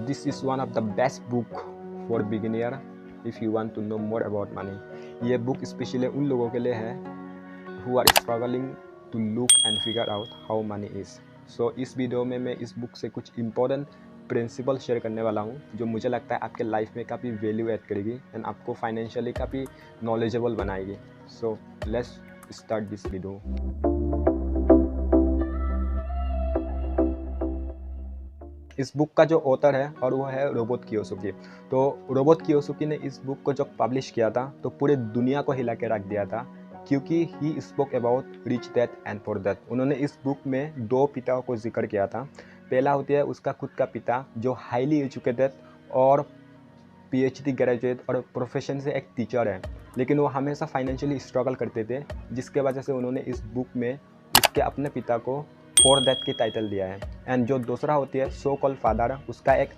This is one of the best book for beginner if you want to know more about money। ये book specially उन लोगों के लिए है who are struggling to look and figure out how money is। So इस video में मैं इस बुक से कुछ इम्पोर्टेंट प्रिंसिपल शेयर करने वाला हूँ जो मुझे लगता है आपके लाइफ में काफ़ी वैल्यू ऐड करेगी एंड आपको फाइनेंशियली काफ़ी नॉलेजेबल बनाएगी। So let's start this video. इस बुक का जो ऑथर है और वो है रोबर्ट कियोसाकी। तो रोबर्ट कियोसाकी ने इस बुक को जब पब्लिश किया था तो पूरे दुनिया को हिला के रख दिया था, क्योंकि he spoke about rich dad and poor dad. उन्होंने इस बुक में दो पिताओं को जिक्र किया था। पहला होती है उसका खुद का पिता जो हाईली एजुकेटेड और पीएचडी ग्रेजुएट और प्रोफेशन से एक टीचर है, लेकिन वो हमेशा फाइनेंशियली स्ट्रगल करते थे, जिसके वजह से उन्होंने इस बुक में उसके अपने पिता को फॉर दैट की टाइटल दिया है। एंड जो दूसरा होती है सो कॉल फादर, उसका एक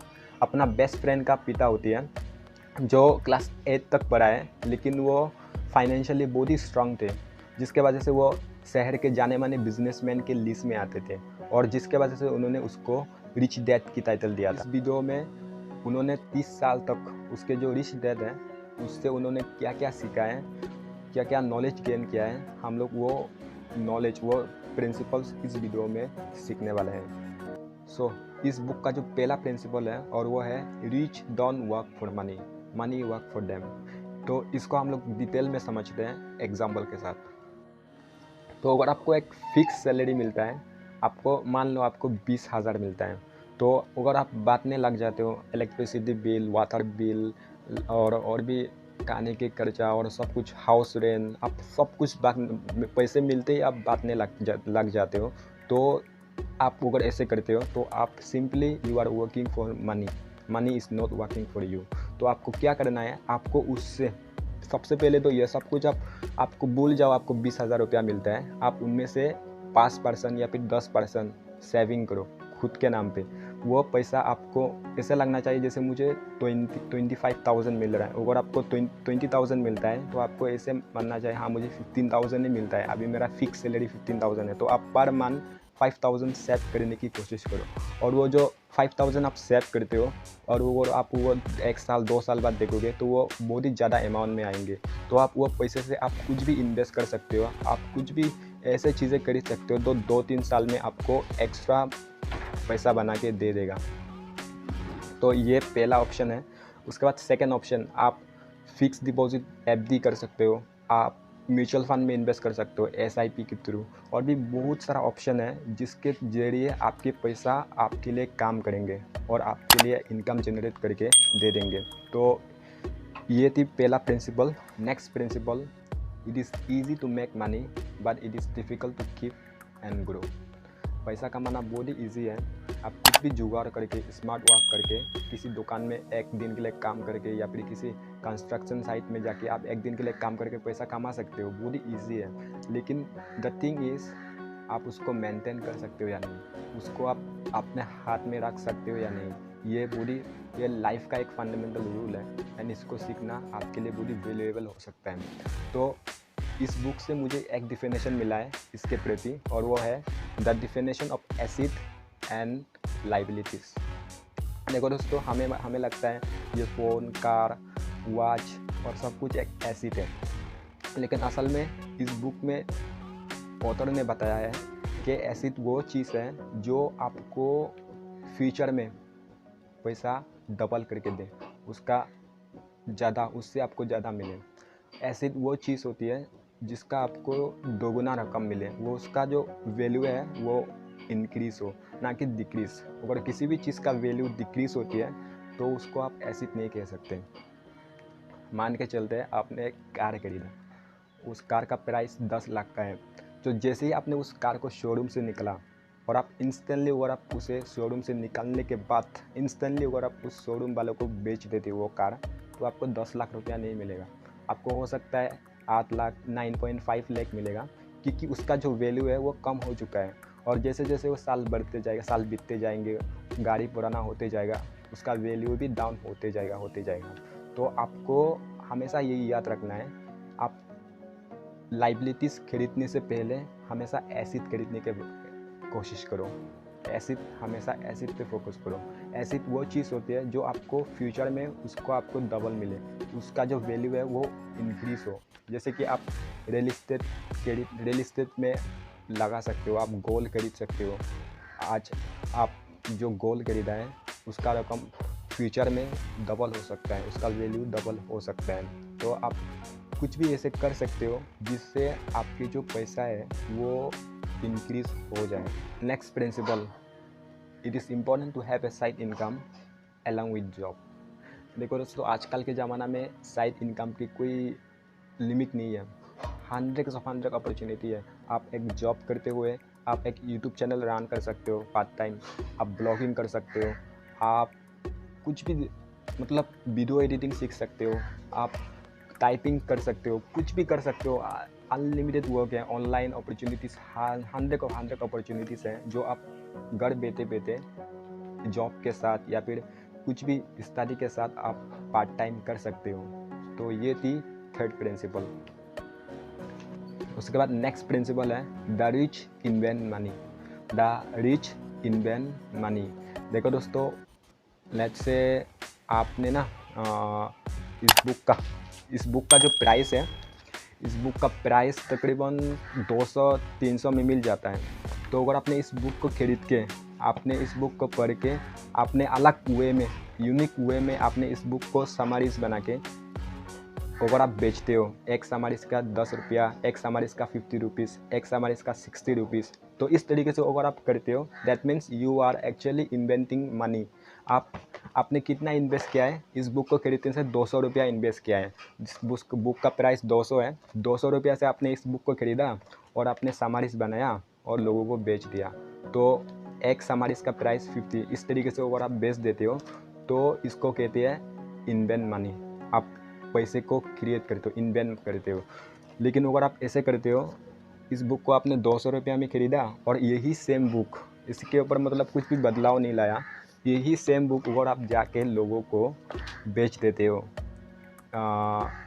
अपना बेस्ट फ्रेंड का पिता होती है जो क्लास 8 तक पढ़ा है, लेकिन वो फाइनेंशियली बहुत ही स्ट्रांग थे, जिसके वजह से वो शहर के जाने माने बिजनेसमैन के लिस्ट में आते थे और जिसके वजह से उन्होंने उसको रिच डैड की टाइटल दिया था। इस वीडियो में उन्होंने 30 साल तक उसके जो रिच डैड है उससे उन्होंने क्या क्या सीखा है, क्या क्या नॉलेज गेन किया है, हम लोग वो नॉलेज वो प्रिंसिपल्स इस वीडियो में सीखने वाले हैं। सो इस बुक का जो पहला प्रिंसिपल है और वो है rich don't work for money, money work for them. तो इसको हम लोग डिटेल में समझते हैं एग्जाम्पल के साथ। तो अगर आपको एक फिक्स सैलरी मिलता है, आपको मान लो आपको 20,000 मिलता है, तो अगर आप बांटने लग जाते हो इलेक्ट्रिसिटी बिल, वाटर बिल और भी खाने के खर्चा और सब कुछ, हाउस रेंट, आप सब कुछ पैसे मिलते ही आप बांटने लग जाते हो, तो आप अगर ऐसे करते हो तो आप simply you are working for money, money is not working for you. तो आपको क्या करना है, आपको उससे सबसे पहले तो ये सब कुछ आपको भूल जाओ। आपको 20,000 रुपया मिलता है, आप उनमें से 5% या फिर 10% सेविंग करो खुद के नाम पे। वो पैसा आपको ऐसा लगना चाहिए जैसे मुझे 25,000 मिल रहा है। अगर आपको 20,000 मिलता है तो आपको ऐसे मानना चाहिए हाँ मुझे 15,000 ही मिलता है, अभी मेरा फिक्स सैलरी 15,000 है। तो आप पर मंथ 5,000 सेव करने की कोशिश करो, और वो जो 5,000 आप सेव करते हो और वो आप वो 1 साल 2 साल बाद देखोगे तो वो बहुत ही ज़्यादा अमाउंट में आएंगे। तो आप वो पैसे से आप कुछ भी इन्वेस्ट कर सकते हो, आप कुछ भी ऐसे चीज़ें कर सकते हो तो 2-3 साल में आपको एक्स्ट्रा पैसा बना के दे देगा। तो ये पहला ऑप्शन है। उसके बाद सेकंड ऑप्शन, आप फिक्स डिपॉजिट एफडी कर सकते हो, आप म्यूचुअल फंड में इन्वेस्ट कर सकते हो एसआईपी के थ्रू, और भी बहुत सारा ऑप्शन है जिसके जरिए आपके पैसा आपके लिए काम करेंगे और आपके लिए इनकम जनरेट करके दे देंगे। तो ये थी पहला principle. Next principle, it is easy to make money but it is difficult to keep and grow. पैसा कमाना बहुत ही ईजी है। आप कुछ भी जुगाड़ करके, स्मार्ट वर्क करके, किसी दुकान में एक दिन के लिए काम करके या फिर किसी कंस्ट्रक्शन साइट में जाके आप एक दिन के लिए काम करके पैसा कमा सकते हो, बहुत ही ईजी है। लेकिन द थिंग इज़ आप उसको मेंटेन कर सकते हो या नहीं, उसको आप अपने हाथ में रख सकते हो या नहीं, ये लाइफ का एक फंडामेंटल रूल है एंड इसको सीखना आपके लिए बहुत ही वैल्यूएबल हो सकता है। तो इस बुक से मुझे एक डिफिनेशन मिला है इसके प्रति, और वो है the definition of asset and liabilities. देखो दोस्तों, हमें लगता है ये फ़ोन, कार, वॉच और सब कुछ एक एसेट है, लेकिन असल में इस बुक में ऑथर ने बताया है कि एसेट वो चीज़ है जो आपको फ्यूचर में पैसा डबल करके दे, उससे आपको ज़्यादा मिले। एसेट वो चीज़ होती है जिसका आपको दोगुना रकम मिले, वो उसका जो वैल्यू है वो इंक्रीज़ हो, ना कि डिक्रीज़। अगर किसी भी चीज़ का वैल्यू डिक्रीज़ होती है तो उसको आप एसेट नहीं कह सकते। मान के चलते हैं आपने एक कार खरीदा, उस कार का प्राइस 10 लाख का है, तो जैसे ही आपने उस कार को शोरूम से निकला और आप इंस्टेंटली अगर आप उसे शोरूम से निकालने के बाद इंस्टेंटली अगर आप उस शोरूम वाले को बेच देते वो कार, तो आपको 10 लाख रुपया नहीं मिलेगा, आपको हो सकता है 8 लाख 9.5 लाख मिलेगा, क्योंकि उसका जो वैल्यू है वो कम हो चुका है। और जैसे जैसे वो साल बीतते जाएंगे, गाड़ी पुराना होते जाएगा, उसका वैल्यू भी डाउन होते जाएगा। तो आपको हमेशा यही याद रखना है, आप लाइबिलिटीज़ खरीदने से पहले हमेशा एसेट खरीदने की कोशिश करो। हमेशा एसेट पे फोकस करो। ऐसी वो चीज़ होती है जो आपको फ्यूचर में उसको आपको डबल मिले, उसका जो वैल्यू है वो इंक्रीज हो। जैसे कि आप रियल इस्टेट में लगा सकते हो, आप गोल्ड खरीद सकते हो। आज आप जो गोल्ड खरीदा है उसका रकम फ्यूचर में डबल हो सकता है, उसका वैल्यू डबल हो सकता है। तो आप कुछ भी ऐसे कर सकते हो जिससे आपकी जो पैसा है वो इंक्रीज हो जाए। Next principle, it is important to have a side income along with job. देखो दोस्तों, आजकल के ज़माना में साइड इनकम की कोई लिमिट नहीं है, 100 अपॉर्चुनिटी है। आप एक जॉब करते हुए आप एक यूट्यूब चैनल रन कर सकते हो पार्ट टाइम, आप ब्लॉगिंग कर सकते हो, आप कुछ भी मतलब वीडियो एडिटिंग सीख सकते हो, आप टाइपिंग कर सकते हो, कुछ भी कर सकते हो। अनलिमिटेड वर्क है, ऑनलाइन अपॉर्चुनिटीज़ 100 अपॉर्चुनिटीज़ हैं जो आप घर बैठे बैठे जॉब के साथ या फिर कुछ भी स्टडी के साथ आप पार्ट टाइम कर सकते हो। तो ये थी थर्ड प्रिंसिपल। उसके बाद नेक्स्ट प्रिंसिपल है the rich invent money. The rich invent money. देखो दोस्तों, लेट्स से आपने ना इस बुक का जो प्राइस है, इस बुक का प्राइस तकरीबन 200-300 में मिल जाता है। तो अगर आपने इस बुक को खरीद के, आपने इस बुक को पढ़ के, आपने अलग वे में, यूनिक वे में आपने इस बुक को समरीज बना के अगर आप बेचते हो, एक समरीज का 10 रुपया, एक समरीज का 50 रुपीज़, एक समरीज का 60 रुपीज़, तो इस तरीके से अगर आप करते हो that means you are actually inventing money. आपने कितना इन्वेस्ट किया है, इस बुक को खरीदने से 200 रुपया इन्वेस्ट किया है। जिस बुक का प्राइस 200 है, 200 रुपया से आपने इस बुक को खरीदा और आपने समरीज बनाया और लोगों को बेच दिया, तो एक समरीज का प्राइस 50। इस तरीके से अगर आप बेच देते हो तो इसको कहते हैं इन्वेंट मनी। आप पैसे को क्रिएट करते हो, इन्वेंट करते हो। लेकिन अगर आप ऐसे करते हो, इस बुक को आपने 200 रुपया में खरीदा और यही सेम बुक, इसके ऊपर मतलब कुछ भी बदलाव नहीं लाया, यही सेम बुक अगर आप जाके लोगों को बेच देते हो,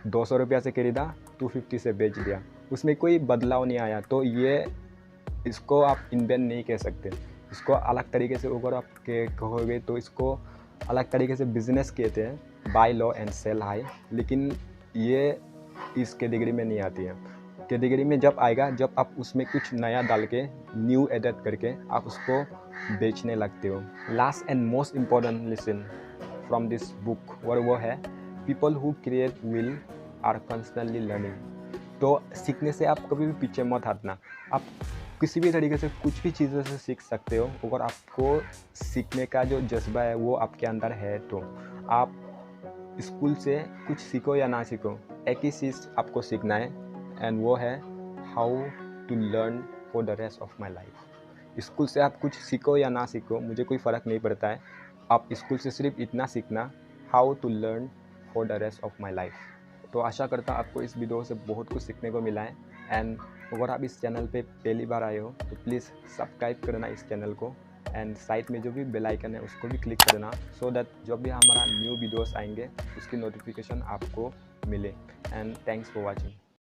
200 रुपया से खरीदा 250 से बेच दिया, उसमें कोई बदलाव नहीं आया, तो ये इसको आप इन्वेंट नहीं कह सकते। इसको अलग तरीके से अगर आप कहोगे तो इसको अलग तरीके से बिजनेस कहते हैं, buy low and sell high. लेकिन ये इस कैटेगरी में नहीं आती है। कैटेगरी में जब आएगा जब आप उसमें कुछ नया डाल के, न्यू एडिट करके आप उसको बेचने लगते हो। Last and most important lesson from this book वो है people who create will are constantly learning. तो सीखने से आप कभी भी पीछे मत हटना। आप किसी भी तरीके से कुछ भी चीज़ों से सीख सकते हो अगर आपको सीखने का जो जज्बा है वो आपके अंदर है। तो आप स्कूल से कुछ सीखो या ना सीखो, एक ही चीज़ आपको सीखना है एंड वो है how to learn for the rest of my life. School से आप कुछ सीखो या ना सीखो, मुझे कोई फ़र्क नहीं पड़ता है। आप स्कूल से सिर्फ इतना सीखना, how to learn for the rest of my life. तो आशा करता हूँ आपको इस वीडियो से बहुत कुछ सीखने को मिला है। एंड अगर आप इस चैनल पे पहली बार आए हो तो प्लीज़ सब्सक्राइब करना इस चैनल को, एंड साइड में जो भी बेल आइकन है उसको भी क्लिक करना, सो दैट जब भी हमारा न्यू वीडियोस आएंगे उसकी नोटिफिकेशन आपको मिले। And thanks for watching.